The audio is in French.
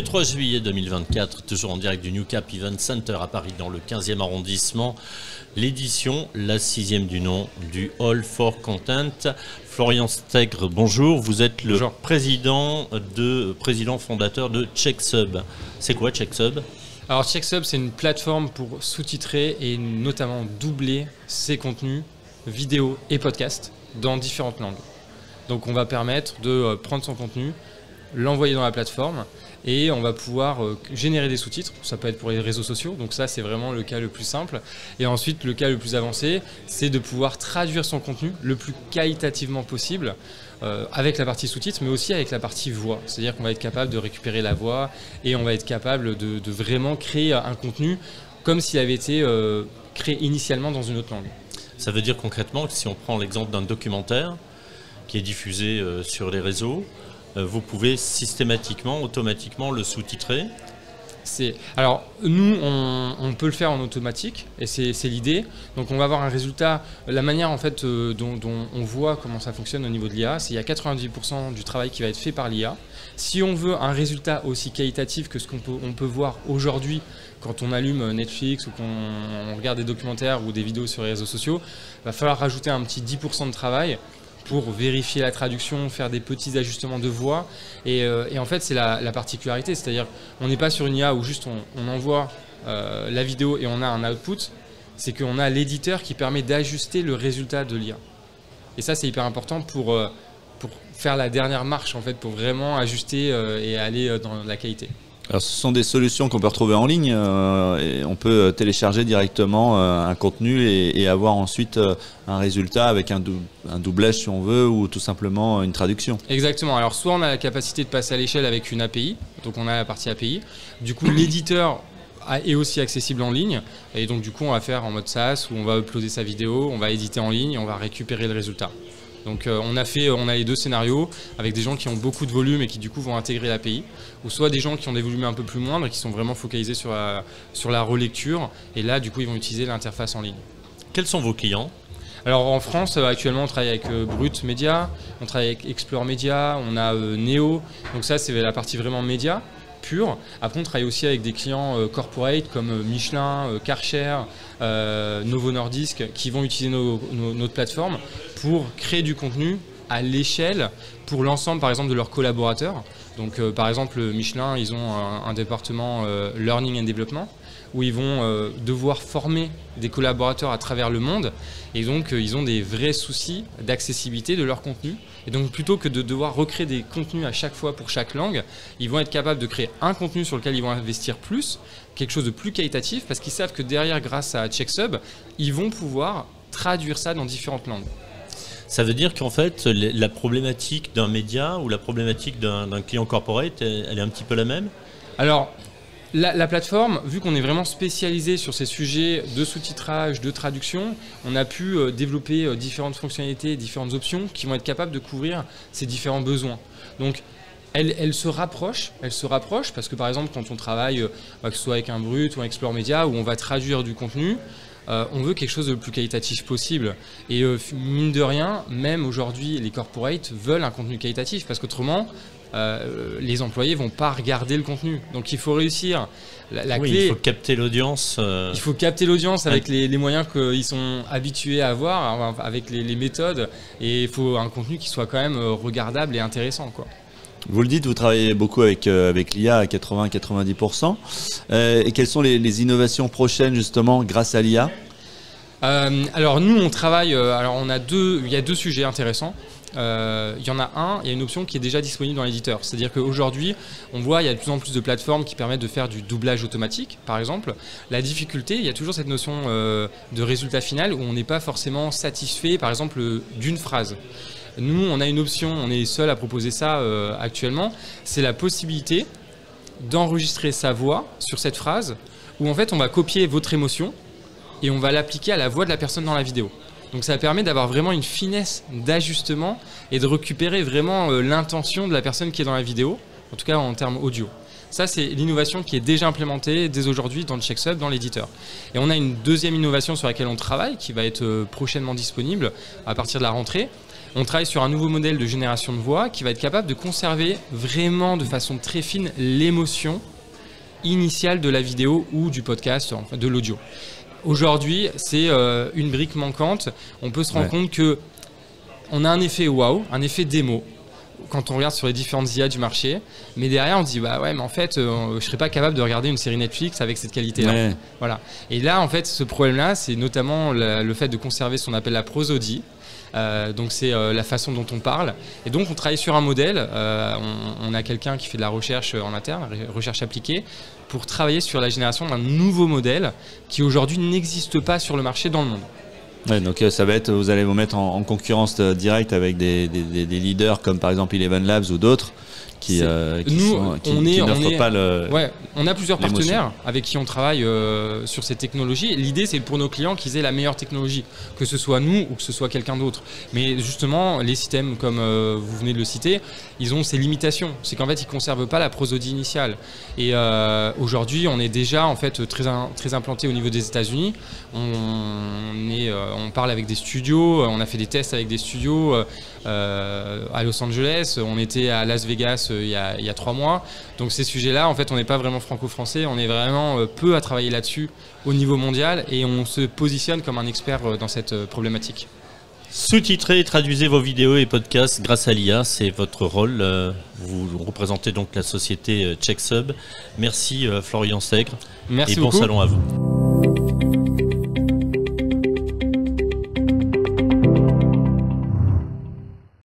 le 3 juillet 2024, toujours en direct du New Cap Event Center à Paris, dans le 15e arrondissement, l'édition, la 6e du nom, du All for Content. Florian Stegre, bonjour. Vous êtes le président fondateur de CheckSub. C'est quoi CheckSub ? Alors CheckSub, c'est une plateforme pour sous-titrer et notamment doubler ses contenus vidéo et podcast dans différentes langues. Donc on va permettre de prendre son contenu, l'envoyer dans la plateforme et on va pouvoir générer des sous-titres. Ça peut être pour les réseaux sociaux, donc ça c'est vraiment le cas le plus simple. Et ensuite le cas le plus avancé, c'est de pouvoir traduire son contenu le plus qualitativement possible avec la partie sous-titres, mais aussi avec la partie voix. C'est-à-dire qu'on va être capable de récupérer la voix et on va être capable de vraiment créer un contenu comme s'il avait été créé initialement dans une autre langue. Ça veut dire concrètement que si on prend l'exemple d'un documentaire qui est diffusé sur les réseaux, vous pouvez systématiquement, automatiquement le sous-titrer. Alors nous, on peut le faire en automatique et c'est l'idée. Donc on va avoir un résultat. La manière en fait dont on voit comment ça fonctionne au niveau de l'IA, c'est qu'il y a 90% du travail qui va être fait par l'IA. Si on veut un résultat aussi qualitatif que ce qu'on peut voir aujourd'hui quand on allume Netflix ou qu'on regarde des documentaires ou des vidéos sur les réseaux sociaux, il va falloir rajouter un petit 10% de travail pour vérifier la traduction, faire des petits ajustements de voix. Et en fait, c'est la particularité. C'est-à-dire on n'est pas sur une IA où juste on envoie la vidéo et on a un output. C'est qu'on a l'éditeur qui permet d'ajuster le résultat de l'IA. Et ça, c'est hyper important pour faire la dernière marche, en fait, pour vraiment ajuster et aller dans la qualité. Alors, ce sont des solutions qu'on peut retrouver en ligne et on peut télécharger directement un contenu et avoir ensuite un résultat avec un doublage si on veut ou tout simplement une traduction. Exactement. Alors soit on a la capacité de passer à l'échelle avec une API, donc on a la partie API. Du coup l'éditeur est aussi accessible en ligne et donc du coup on va faire en mode SaaS où on va uploader sa vidéo, on va éditer en ligne et on va récupérer le résultat. Donc on a les deux scénarios avec des gens qui ont beaucoup de volume et qui du coup vont intégrer l'API, ou soit des gens qui ont des volumes un peu plus moindres et qui sont vraiment focalisés sur la relecture et là du coup ils vont utiliser l'interface en ligne. Quels sont vos clients ? Alors en France actuellement on travaille avec Brut Media, on travaille avec Explore Media, on a Neo, donc ça c'est la partie vraiment média pure. Après on travaille aussi avec des clients corporate comme Michelin, Karcher, Novo Nordisk qui vont utiliser notre plateforme pour créer du contenu à l'échelle pour l'ensemble par exemple de leurs collaborateurs. Donc par exemple Michelin, ils ont un département Learning and Development où ils vont devoir former des collaborateurs à travers le monde et donc ils ont des vrais soucis d'accessibilité de leur contenu. Et donc plutôt que de devoir recréer des contenus à chaque fois pour chaque langue, ils vont être capables de créer un contenu sur lequel ils vont investir plus, quelque chose de plus qualitatif parce qu'ils savent que derrière, grâce à CheckSub, ils vont pouvoir traduire ça dans différentes langues. Ça veut dire qu'en fait, la problématique d'un média ou la problématique d'un client corporate, elle est un petit peu la même ? Alors, la plateforme, vu qu'on est vraiment spécialisé sur ces sujets de sous-titrage, de traduction, on a pu développer différentes fonctionnalités, différentes options qui vont être capables de couvrir ces différents besoins. Donc, elle se rapproche parce que par exemple, quand on travaille, que ce soit avec un Brut ou un Explore Media, où on va traduire du contenu, on veut quelque chose de le plus qualitatif possible. Et mine de rien, même aujourd'hui, les corporates veulent un contenu qualitatif parce qu'autrement, les employés vont pas regarder le contenu. Donc il faut réussir. La clé, il faut capter l'audience. Il faut capter l'audience avec les moyens qu'ils sont habitués à avoir, avec les méthodes. Et il faut un contenu qui soit quand même regardable et intéressant, quoi. Vous le dites, vous travaillez beaucoup avec l'IA à 80-90%. Et quelles sont les innovations prochaines justement grâce à l'IA ? Alors nous on travaille, il y a deux sujets intéressants. Il y en a un, il y a une option qui est déjà disponible dans l'éditeur. C'est-à-dire qu'aujourd'hui, on voit il y a de plus en plus de plateformes qui permettent de faire du doublage automatique, par exemple. La difficulté, il y a toujours cette notion de résultat final où on n'est pas forcément satisfait, par exemple, d'une phrase. Nous, on a une option, on est seul à proposer ça actuellement, c'est la possibilité d'enregistrer sa voix sur cette phrase où en fait on va copier votre émotion et on va l'appliquer à la voix de la personne dans la vidéo. Donc ça permet d'avoir vraiment une finesse d'ajustement et de récupérer vraiment l'intention de la personne qui est dans la vidéo, en tout cas en termes audio. Ça, c'est l'innovation qui est déjà implémentée dès aujourd'hui dans le CheckSub, dans l'éditeur. Et on a une deuxième innovation sur laquelle on travaille, qui va être prochainement disponible à partir de la rentrée. On travaille sur un nouveau modèle de génération de voix qui va être capable de conserver vraiment de façon très fine l'émotion initiale de la vidéo ou du podcast, enfin, de l'audio. Aujourd'hui, c'est une brique manquante. On peut se rendre compte que on a un effet waouh, un effet démo quand on regarde sur les différentes IA du marché, mais derrière on se dit bah ouais, mais en fait je serais pas capable de regarder une série Netflix avec cette qualité-là. Ouais. Voilà. Et là en fait ce problème-là, c'est notamment le fait de conserver ce qu'on appelle la prosodie. Donc c'est la façon dont on parle. Et donc on travaille sur un modèle. On a quelqu'un qui fait de la recherche en interne, recherche appliquée, pour travailler sur la génération d'un nouveau modèle qui aujourd'hui n'existe pas sur le marché dans le monde. Ouais, donc ça va être, vous allez vous mettre en concurrence directe avec des leaders comme par exemple Eleven Labs ou d'autres qui n'offrent pas le. Ouais, on a plusieurs partenaires avec qui on travaille sur ces technologies. L'idée, c'est pour nos clients qu'ils aient la meilleure technologie, que ce soit nous ou que ce soit quelqu'un d'autre. Mais justement, les systèmes, comme vous venez de le citer, ils ont ces limitations. C'est qu'en fait, ils ne conservent pas la prosodie initiale. Et aujourd'hui, on est déjà en fait très implanté au niveau des États-Unis. On parle avec des studios. On a fait des tests avec des studios à Los Angeles. On était à Las Vegas il y a 3 mois. Donc ces sujets-là, en fait, on n'est pas vraiment franco-français. On est vraiment peu à travailler là-dessus au niveau mondial et on se positionne comme un expert dans cette problématique. Sous-titrez et traduisez vos vidéos et podcasts grâce à l'IA, c'est votre rôle. Vous représentez donc la société CheckSub. Merci Florian Stegre. Merci et bon beaucoup. salon à vous.